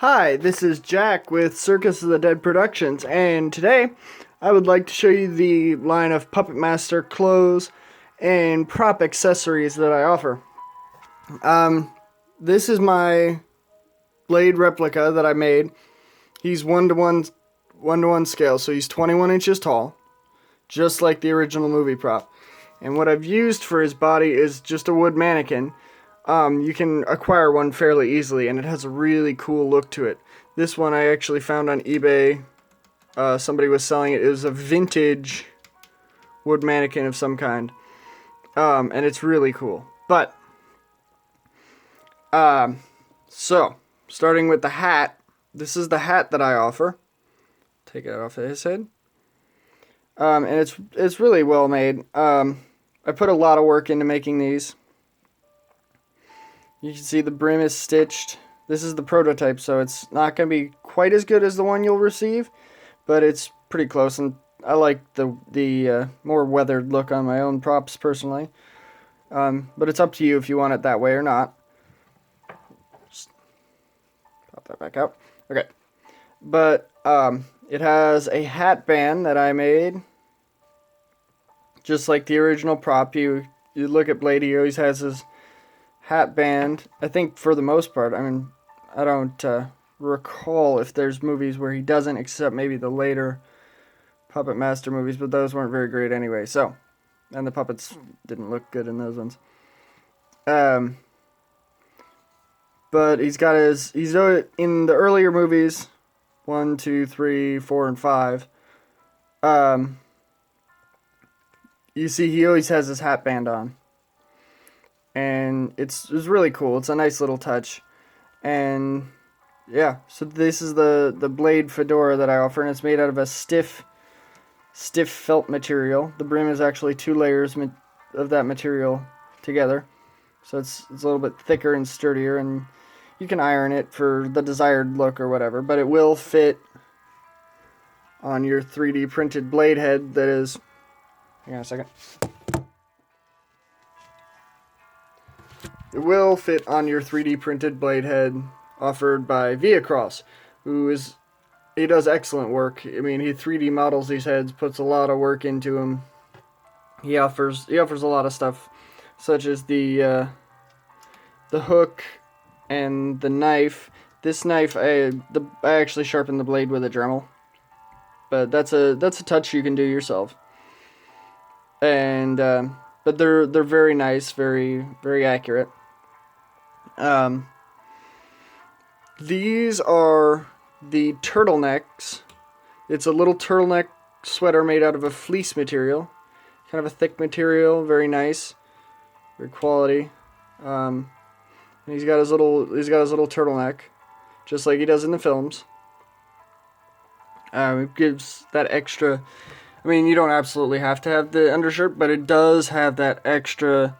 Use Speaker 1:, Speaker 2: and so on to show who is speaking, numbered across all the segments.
Speaker 1: Hi, this is Jack with Circus of the Dead Productions, and today I would like to show you the line of Puppet Master clothes and prop accessories that I offer. This is my blade replica that I made. He's 1:1 scale, so he's 21 inches tall, just like the original movie prop. And what I've used for his body is just a wood mannequin. You can acquire one fairly easily, and it has a really cool look to it. This one I actually found on eBay. Somebody was selling it. It was a vintage wood mannequin of some kind. And it's really cool. But, so, starting with the hat. This is the hat that I offer. Take it off of his head. And it's really well made. I put a lot of work into making these. You can see the brim is stitched. This is the prototype, so it's not going to be quite as good as the one you'll receive, but it's pretty close, and I like the more weathered look on my own props personally. But it's up to you if you want it that way or not. Just pop that back out. Okay. But it has a hat band that I made, just like the original prop. You look at Blade, he always has his hat band, I think, for the most part. I mean, I don't recall if there's movies where he doesn't, except maybe the later Puppet Master movies, but those weren't very great anyway, so. And the puppets didn't look good in those ones. But he's in the earlier movies, 1, 2, 3, 4, and 5, you see he always has his hat band on. And it's really cool. It's a nice little touch. And yeah, so this is the blade fedora that I offer, and it's made out of a stiff felt material. The brim is actually 2 layers of that material together, so it's a little bit thicker and sturdier, and you can iron it for the desired look or whatever, but it will fit on your 3D printed blade head that is, hang on a second. It will fit on your 3D printed blade head offered by Viacross, he does excellent work. I mean, he 3D models these heads, puts a lot of work into them. He offers a lot of stuff, such as the hook and the knife. This knife, I actually sharpened the blade with a Dremel, but that's a touch you can do yourself. And but they're very nice, very very accurate. These are the turtlenecks. It's a little turtleneck sweater made out of a fleece material, kind of a thick material, very nice, very quality. And he's got his little turtleneck, just like he does in the films. It gives that extra. I mean, you don't absolutely have to have the undershirt, but it does have that extra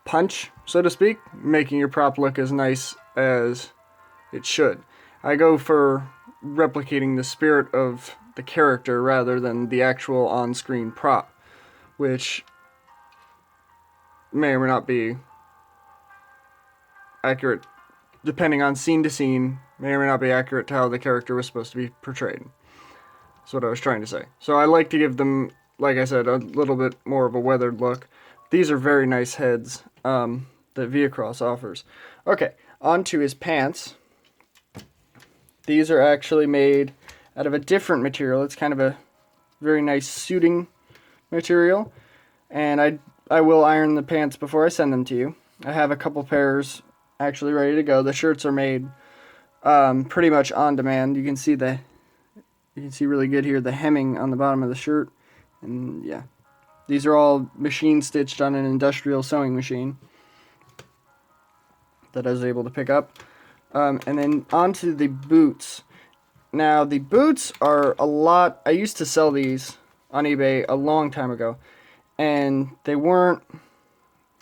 Speaker 1: punch, so to speak, making your prop look as nice as it should. I go for replicating the spirit of the character rather than the actual on-screen prop, which may or may not be accurate, depending on scene to scene, may or may not be accurate to how the character was supposed to be portrayed. That's what I was trying to say. So I like to give them, like I said, a little bit more of a weathered look. These are very nice heads that Viacross offers. Okay, on to his pants. These are actually made out of a different material. It's kind of a very nice suiting material. And I will iron the pants before I send them to you. I have a couple pairs actually ready to go. The shirts are made pretty much on demand. You can see really good here the hemming on the bottom of the shirt. And yeah, these are all machine stitched on an industrial sewing machine that I was able to pick up. And then onto the boots. Now the boots are a lot. I used to sell these on eBay a long time ago, and they weren't.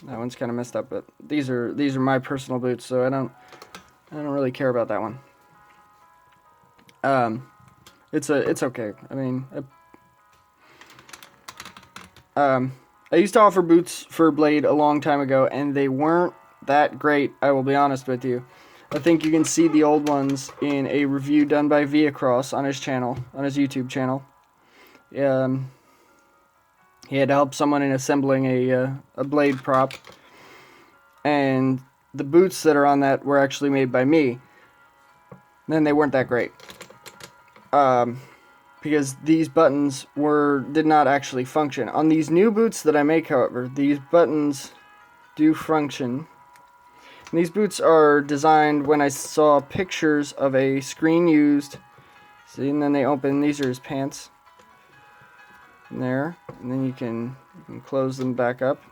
Speaker 1: That one's kind of messed up, but these are my personal boots, so I don't really care about that one. It's okay. I mean, I used to offer boots for Blade a long time ago, and they weren't that great, I will be honest with you. I think you can see the old ones in a review done by Viacross on his channel, on his YouTube channel. He had to help someone in assembling a blade prop, and the boots that are on that were actually made by me. Then they weren't that great, because these buttons did not actually function. On these new boots that I make, however, these buttons do function. And these boots are designed when I saw pictures of a screen used. See, and then they open. These are his pants. And there, and then you can close them back up.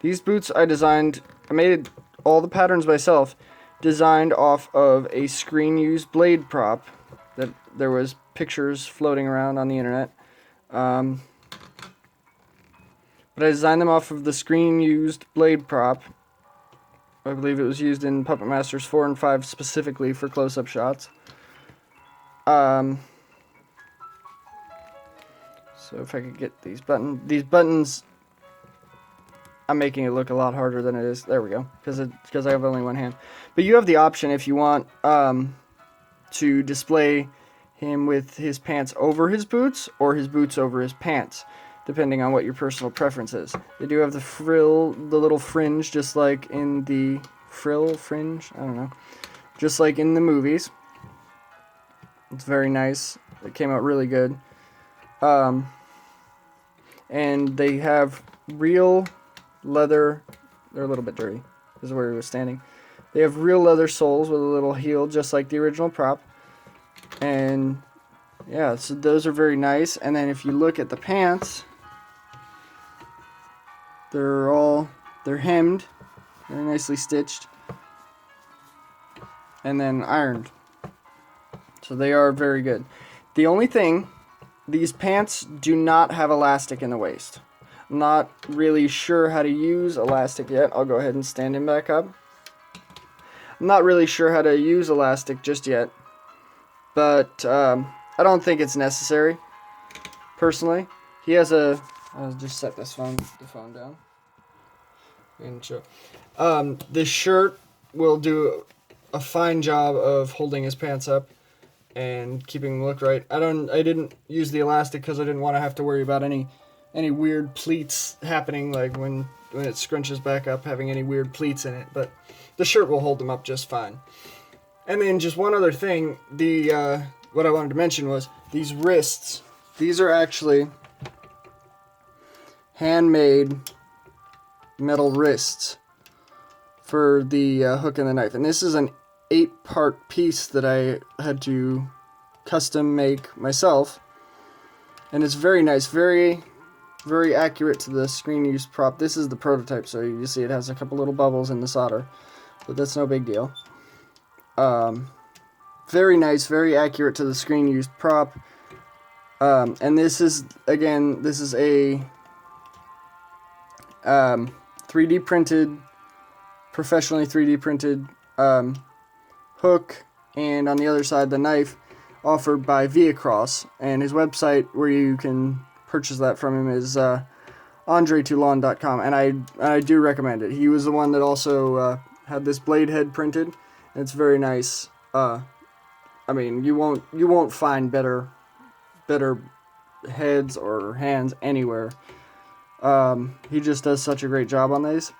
Speaker 1: These boots I made all the patterns myself, designed off of a screen used blade prop that there was pictures floating around on the internet. But I designed them off of the screen used blade prop. I believe it was used in Puppet Masters 4 and 5 specifically for close-up shots. So if I could get these buttons, I'm making it look a lot harder than it is. There we go, because I have only one hand. But you have the option if you want to display him with his pants over his boots or his boots over his pants, depending on what your personal preference is. They do have the little fringe, just like in the fringe, I don't know, just like in the movies. It's very nice. It came out really good. And they have real leather. They're a little bit dirty. This is where he was standing. They have real leather soles with a little heel, just like the original prop. And yeah, so those are very nice. And then if you look at the pants, they're hemmed, very nicely stitched, and then ironed. So they are very good. The only thing, these pants do not have elastic in the waist. I'm not really sure how to use elastic yet. I'll go ahead and stand him back up. I'm not really sure how to use elastic just yet, but I don't think it's necessary, personally. He has I'll just set the phone down. And show. This shirt will do a fine job of holding his pants up and keeping them look right. I didn't use the elastic because I didn't want to have to worry about any weird pleats happening, like when it scrunches back up, having any weird pleats in it. But the shirt will hold them up just fine. And then just one other thing, what I wanted to mention was these wrists. These are actually handmade metal wrists for the hook and the knife. And this is an 8-part piece that I had to custom make myself. And it's very nice, very, very accurate to the screen use prop. This is the prototype, so you see it has a couple little bubbles in the solder, but that's no big deal. Very nice, very accurate to the screen used prop. And this is a 3D printed, professionally 3D printed hook, and on the other side the knife, offered by Viacross, and his website where you can purchase that from him is andretoulon.com, and I do recommend it. He was the one that also had this blade head printed, and it's very nice. I mean, you won't find better heads or hands anywhere. He just does such a great job on these.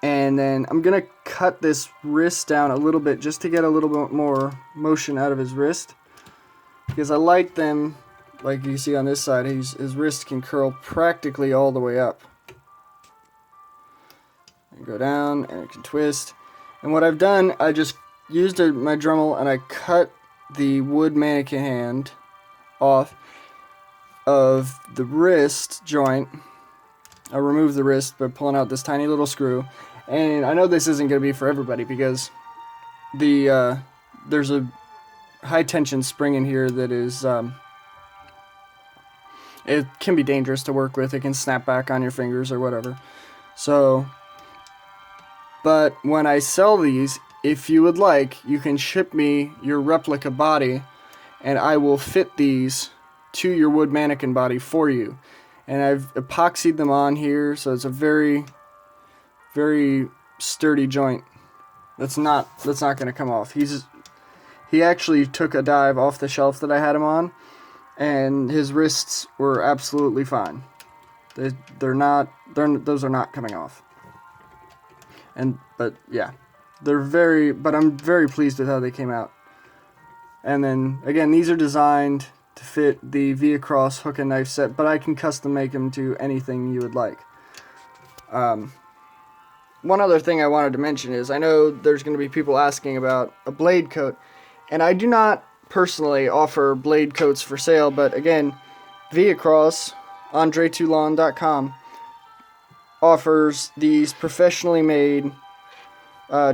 Speaker 1: And then I'm going to cut this wrist down a little bit just to get a little bit more motion out of his wrist. Because I like them, like you see on this side, his wrist can curl practically all the way up. And go down, and it can twist. And what I've done, I just used my Dremel and I cut the wood mannequin hand off of the wrist joint. I removed the wrist by pulling out this tiny little screw. And I know this isn't going to be for everybody because there's a high tension spring in here that is it can be dangerous to work with. It can snap back on your fingers or whatever. So, but when I sell these, if you would like, you can ship me your replica body and I will fit these to your wood mannequin body for you. And I've epoxied them on here, so it's a very, very sturdy joint. That's not going to come off. He actually took a dive off the shelf that I had him on, and his wrists were absolutely fine. Those are not coming off. But yeah, but I'm very pleased with how they came out. And then again, these are designed to fit the V Across hook and knife set, but I can custom make them to anything you would like. One other thing I wanted to mention is I know there's going to be people asking about a blade coat, and I do not personally offer blade coats for sale, but again, V Across, AndreToulon.com, offers these professionally made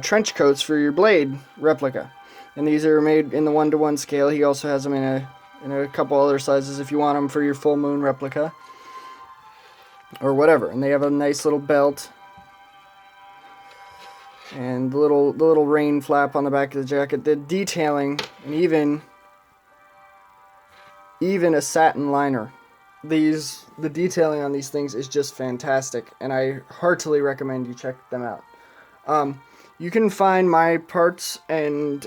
Speaker 1: trench coats for your blade replica. And these are made in the 1-to-1 scale. He also has them in a couple other sizes if you want them for your full moon replica or whatever. And they have a nice little belt and the little rain flap on the back of the jacket. The detailing, and even a satin liner. The detailing on these things is just fantastic, and I heartily recommend you check them out. You can find my parts and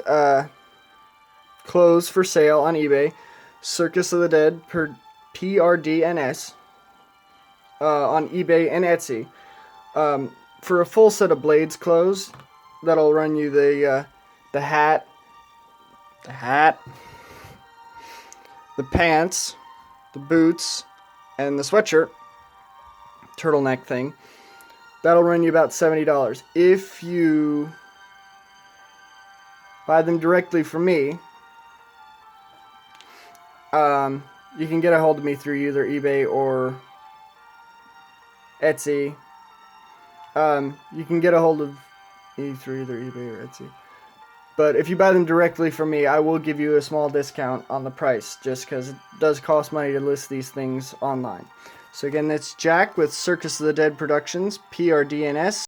Speaker 1: clothes for sale on eBay. Circus of the Dead PRDNS on eBay and Etsy. For a full set of Blades clothes, that'll run you the hat, the pants, the boots, and the sweatshirt, turtleneck thing. That'll run you about $70. If you buy them directly from me, you can get a hold of me through either eBay or Etsy. You can get a hold of me through either eBay or Etsy. But if you buy them directly from me, I will give you a small discount on the price, just because it does cost money to list these things online. So again, that's Jack with Circus of the Dead Productions, PRDNS.